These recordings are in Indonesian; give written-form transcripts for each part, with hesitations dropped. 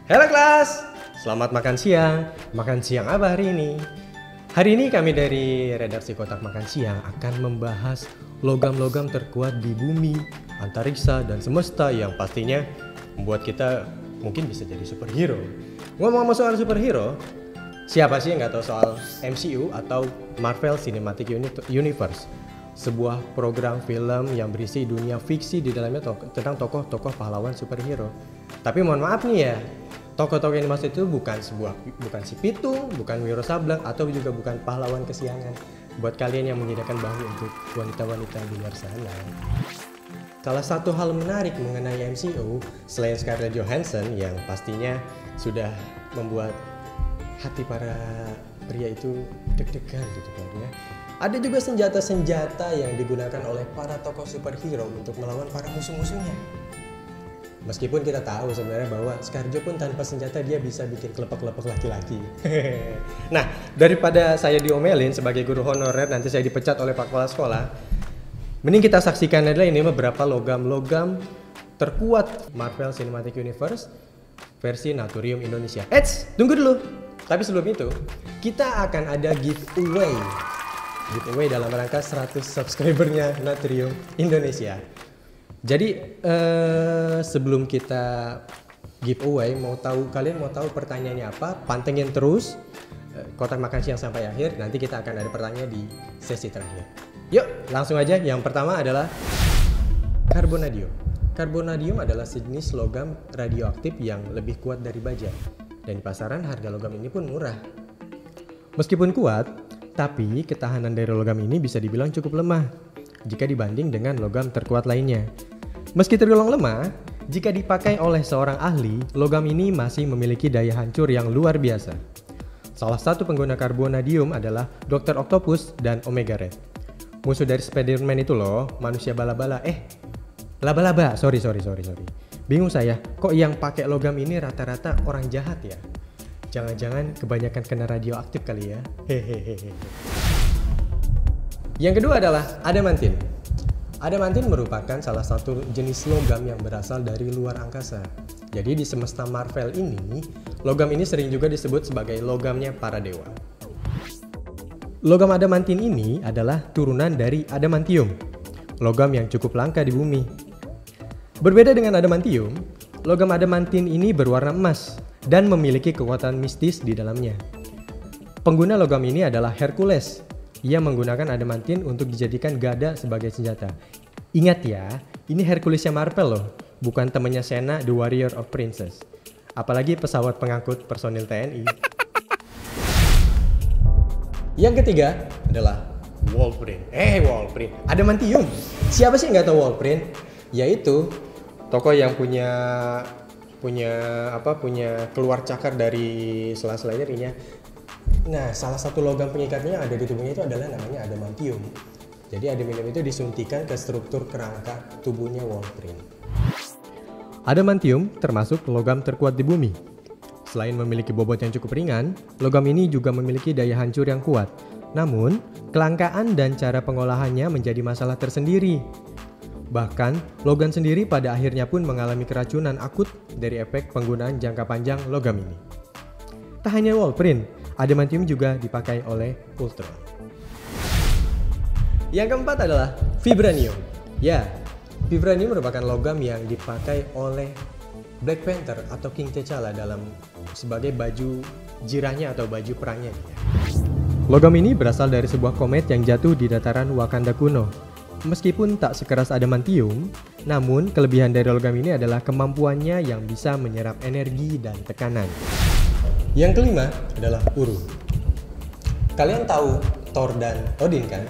Halo kelas, selamat makan siang. Makan siang apa hari ini? Hari ini kami dari redaksi Kotak Makan Siang akan membahas logam-logam terkuat di bumi, antariksa, dan semesta yang pastinya membuat kita mungkin bisa jadi superhero. Ngomong-ngomong soal superhero, siapa sih yang nggak tahu soal MCU atau Marvel Cinematic Universe? Sebuah program film yang berisi dunia fiksi di dalamnya tentang tokoh-tokoh pahlawan superhero. Tapi mohon maaf nih ya, tokoh-tokoh yang dimaksud itu bukan si Pitung, bukan Wiro Sableng, atau juga bukan pahlawan kesiangan. Buat kalian yang menyediakan bahu untuk wanita-wanita di luar sana. Salah satu hal menarik mengenai MCU, selain Scarlett Johansson yang pastinya sudah membuat hati para pria itu deg-degan gitu kan ya. Ada juga senjata-senjata yang digunakan oleh para tokoh superhero untuk melawan para musuh-musuhnya. Meskipun kita tahu sebenarnya bahwa Scarjo pun tanpa senjata dia bisa bikin kelepek-kelepek laki-laki. Nah, daripada saya diomelin sebagai guru honorer nanti saya dipecat oleh pak kepala sekolah, mending kita saksikan adalah ini beberapa logam-logam terkuat Marvel Cinematic Universe versi Naturium Indonesia. Tunggu dulu. Tapi sebelum itu, kita akan ada giveaway dalam rangka 100 subscribernya Naturium Indonesia. Jadi sebelum kita giveaway, kalian mau tahu pertanyaannya apa? Pantengin terus Kotak Makan Siang sampai akhir. Nanti kita akan ada pertanyaan di sesi terakhir. Yuk, langsung aja. Yang pertama adalah karbonadium. Karbonadium adalah sejenis logam radioaktif yang lebih kuat dari baja. Dan di pasaran harga logam ini pun murah. Meskipun kuat, tapi ketahanan dari logam ini bisa dibilang cukup lemah jika dibanding dengan logam terkuat lainnya. Meski tergolong lemah, jika dipakai oleh seorang ahli, logam ini masih memiliki daya hancur yang luar biasa. Salah satu pengguna karbonadium adalah Dr. Octopus dan Omega Red. Musuh dari Spider-Man itu loh, manusia bala-bala. Laba-laba, sorry. Bingung saya, kok yang pakai logam ini rata-rata orang jahat ya? Jangan-jangan kebanyakan kena radioaktif kali ya? Hehehe. Yang kedua adalah adamantin. Adamantin merupakan salah satu jenis logam yang berasal dari luar angkasa. Jadi di semesta Marvel ini, logam ini sering juga disebut sebagai logamnya para dewa. Logam adamantin ini adalah turunan dari adamantium, logam yang cukup langka di bumi. Berbeda dengan adamantium, logam adamantin ini berwarna emas dan memiliki kekuatan mistis di dalamnya. Pengguna logam ini adalah Hercules. Ia menggunakan adamantin untuk dijadikan gada sebagai senjata. Ingat ya, ini Herculesnya Marvel loh, bukan temannya Xena, The Warrior of Princess. Apalagi pesawat pengangkut personil TNI. Yang ketiga adalah Wolverine. Wolverine. Adamantium. Siapa sih nggak tahu Wolverine? Yaitu tokoh yang punya keluar cakar dari sela-sela nyerinya. Nah, salah satu logam pengikatnya yang ada di tubuhnya itu adalah namanya adamantium. Jadi adamantium itu disuntikan ke struktur kerangka tubuhnya Wolverine. Adamantium termasuk logam terkuat di bumi. Selain memiliki bobot yang cukup ringan, logam ini juga memiliki daya hancur yang kuat. Namun, kelangkaan dan cara pengolahannya menjadi masalah tersendiri. Bahkan, logam sendiri pada akhirnya pun mengalami keracunan akut dari efek penggunaan jangka panjang logam ini. Tak hanya Wolverine, adamantium juga dipakai oleh Ultron. Yang keempat adalah vibranium. Ya, vibranium merupakan logam yang dipakai oleh Black Panther atau King T'Challa sebagai baju jirahnya atau baju perangnya. Logam ini berasal dari sebuah komet yang jatuh di dataran Wakanda kuno. Meskipun tak sekeras adamantium, namun kelebihan dari logam ini adalah kemampuannya yang bisa menyerap energi dan tekanan. Yang kelima adalah Uru. Kalian tahu Thor dan Odin kan?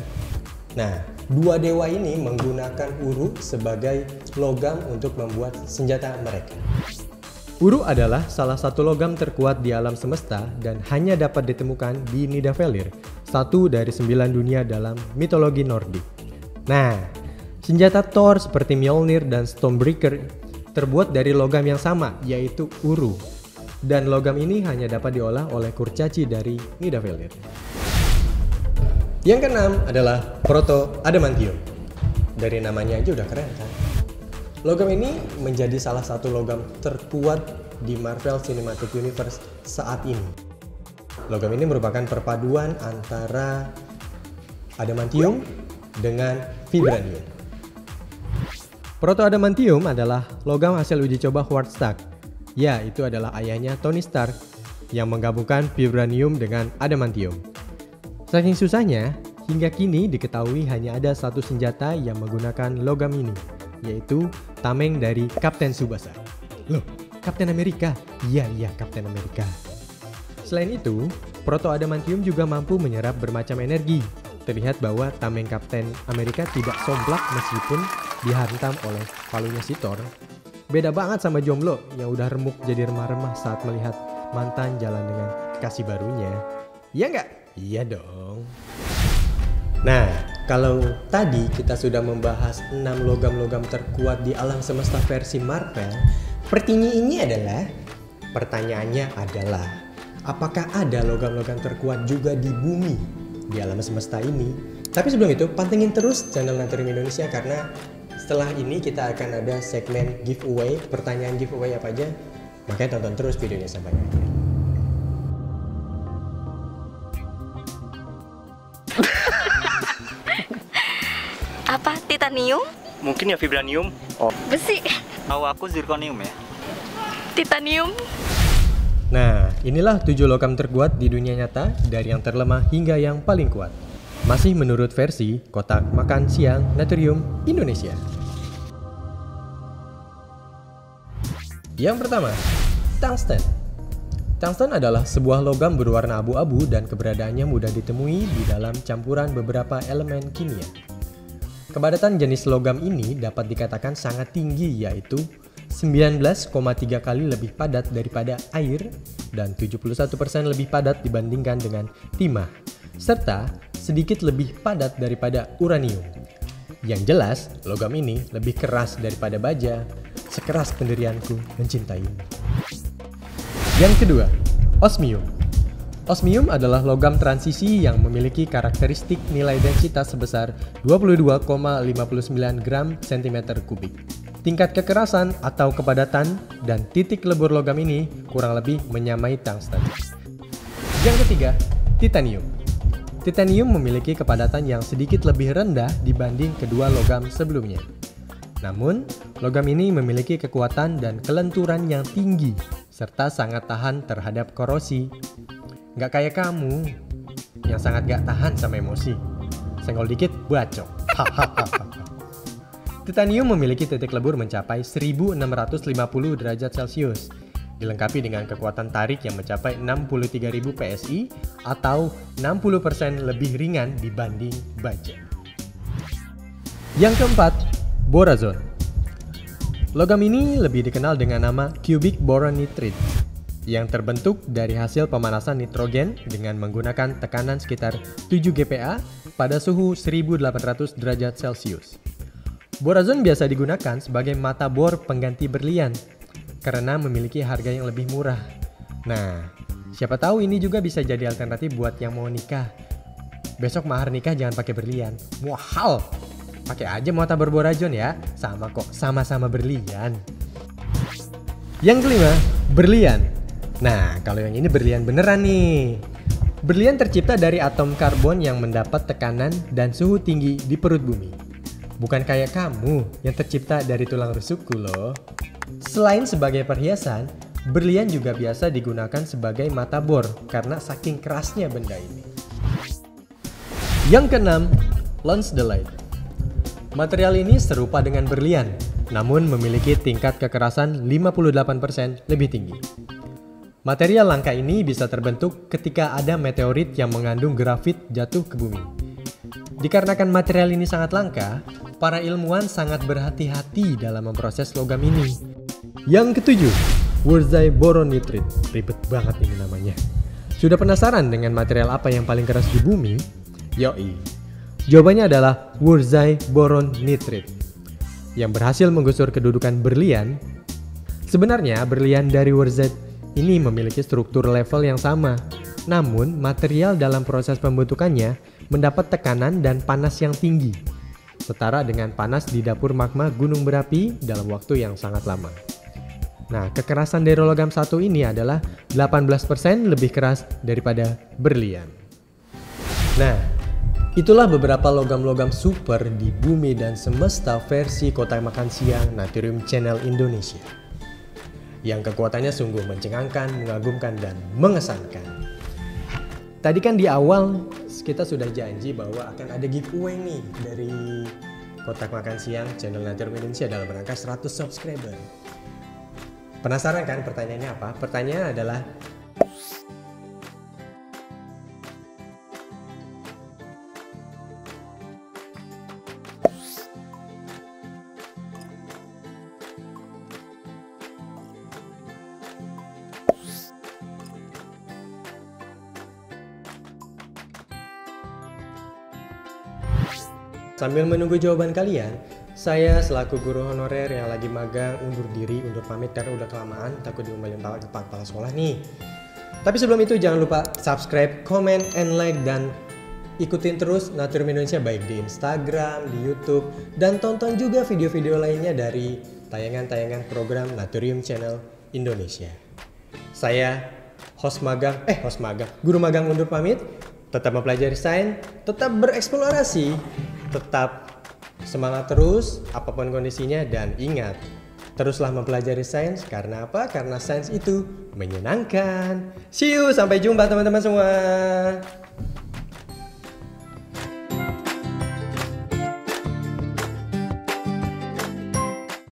Nah, dua dewa ini menggunakan Uru sebagai logam untuk membuat senjata mereka. Uru adalah salah satu logam terkuat di alam semesta dan hanya dapat ditemukan di Nidavellir, satu dari 9 dunia dalam mitologi Nordik. Nah, senjata Thor seperti Mjolnir dan Stormbreaker terbuat dari logam yang sama, yaitu Uru. Dan logam ini hanya dapat diolah oleh kurcaci dari Nidavellir. Yang keenam adalah proto adamantium. Dari namanya aja udah keren kan? Logam ini menjadi salah satu logam terkuat di Marvel Cinematic Universe saat ini. Logam ini merupakan perpaduan antara adamantium dengan vibranium. Proto-adamantium adalah logam hasil uji coba Howard Stark. Ya, itu adalah ayahnya Tony Stark yang menggabungkan vibranium dengan adamantium. Saking susahnya, hingga kini diketahui hanya ada satu senjata yang menggunakan logam ini, yaitu tameng dari Kapten Tsubasa. Loh, Kapten Amerika? Iya, Kapten Amerika. Selain itu, proto-adamantium juga mampu menyerap bermacam energi. Terlihat bahwa tameng Kapten Amerika tidak somplak meskipun dihantam oleh palunya si Thor. Beda banget sama jomblo yang udah remuk jadi remah-remah saat melihat mantan jalan dengan kasih barunya. Iya nggak? Iya dong. Nah, kalau tadi kita sudah membahas 6 logam-logam terkuat di alam semesta versi Marvel, pertanyaannya adalah apakah ada logam-logam terkuat juga di bumi di alam semesta ini? Tapi sebelum itu, pantengin terus channel Natrium Indonesia karena setelah ini kita akan ada segmen giveaway, pertanyaan giveaway apa aja. Makanya tonton terus videonya sampai akhir. Apa? Titanium? Mungkin ya vibranium. Oh, Besi? tahu aku zirconium ya. Titanium? Nah, inilah 7 logam terkuat di dunia nyata dari yang terlemah hingga yang paling kuat. Masih menurut versi Kotak Makan Siang Natrium Indonesia. Yang pertama, tungsten. Tungsten adalah sebuah logam berwarna abu-abu dan keberadaannya mudah ditemui di dalam campuran beberapa elemen kimia. Kepadatan jenis logam ini dapat dikatakan sangat tinggi, yaitu 19,3 kali lebih padat daripada air dan 71% lebih padat dibandingkan dengan timah, serta sedikit lebih padat daripada uranium. Yang jelas, logam ini lebih keras daripada baja, sekeras pendirianku mencintaimu. Yang kedua, osmium. Osmium adalah logam transisi yang memiliki karakteristik nilai densitas sebesar 22,59 gram cm kubik. Tingkat kekerasan atau kepadatan dan titik lebur logam ini kurang lebih menyamai tungsten. Yang ketiga, titanium. Titanium memiliki kepadatan yang sedikit lebih rendah dibanding kedua logam sebelumnya. Namun, logam ini memiliki kekuatan dan kelenturan yang tinggi, serta sangat tahan terhadap korosi. Nggak kayak kamu, yang sangat gak tahan sama emosi. Senggol dikit, bacok. Titanium memiliki titik lebur mencapai 1650 derajat Celcius, dilengkapi dengan kekuatan tarik yang mencapai 63.000 PSI atau 60% lebih ringan dibanding baja. Yang keempat, borazon. Logam ini lebih dikenal dengan nama cubic boron nitride yang terbentuk dari hasil pemanasan nitrogen dengan menggunakan tekanan sekitar 7 GPa pada suhu 1800 derajat Celcius. Borazon biasa digunakan sebagai mata bor pengganti berlian karena memiliki harga yang lebih murah. Nah, siapa tahu ini juga bisa jadi alternatif buat yang mau nikah. Besok mahar nikah jangan pakai berlian, mahal. Pakai aja mata berborazon ya, sama kok, sama-sama berlian. Yang kelima, berlian. Nah, kalau yang ini berlian beneran nih. Berlian tercipta dari atom karbon yang mendapat tekanan dan suhu tinggi di perut bumi. Bukan kayak kamu yang tercipta dari tulang rusukku loh. Selain sebagai perhiasan, berlian juga biasa digunakan sebagai mata bor karena saking kerasnya benda ini. Yang keenam, lens daylight. Material ini serupa dengan berlian, namun memiliki tingkat kekerasan 58% lebih tinggi. Material langka ini bisa terbentuk ketika ada meteorit yang mengandung grafit jatuh ke bumi. Dikarenakan material ini sangat langka, para ilmuwan sangat berhati-hati dalam memproses logam ini. Yang ketujuh, Wurzei boron nitride. Ribet banget ini namanya. Sudah penasaran dengan material apa yang paling keras di bumi? Yoi. Jawabannya adalah Wurzei boron nitride yang berhasil menggusur kedudukan berlian. Sebenarnya berlian dari Wurzei ini memiliki struktur level yang sama, namun material dalam proses pembentukannya mendapat tekanan dan panas yang tinggi. setara dengan panas di dapur magma gunung berapi dalam waktu yang sangat lama. Nah, kekerasan dari logam satu ini adalah 18% lebih keras daripada berlian. Nah, itulah beberapa logam-logam super di bumi dan semesta versi Kotak Makan Siang Natrium Channel Indonesia. Yang kekuatannya sungguh mencengangkan, mengagumkan, dan mengesankan. Tadi kan di awal kita sudah janji bahwa akan ada giveaway nih dari Kotak Makan Siang Channel Natrium Indonesia dalam rangka 100 subscriber. Penasaran kan pertanyaannya apa? Pertanyaannya adalah sambil menunggu jawaban kalian, saya selaku guru honorer yang lagi magang undur diri, undur pamit karena udah kelamaan, takut diomelin kepala sekolah nih. Tapi sebelum itu jangan lupa subscribe, comment, and like, dan ikutin terus Natrium Indonesia baik di Instagram, di YouTube, dan tonton juga video-video lainnya dari tayangan-tayangan program Natrium Channel Indonesia. Saya guru magang undur pamit. Tetap mempelajari sains, tetap bereksplorasi, tetap semangat terus apapun kondisinya, dan ingat, teruslah mempelajari sains. Karena apa? Karena sains itu menyenangkan. See you, sampai jumpa teman-teman semua.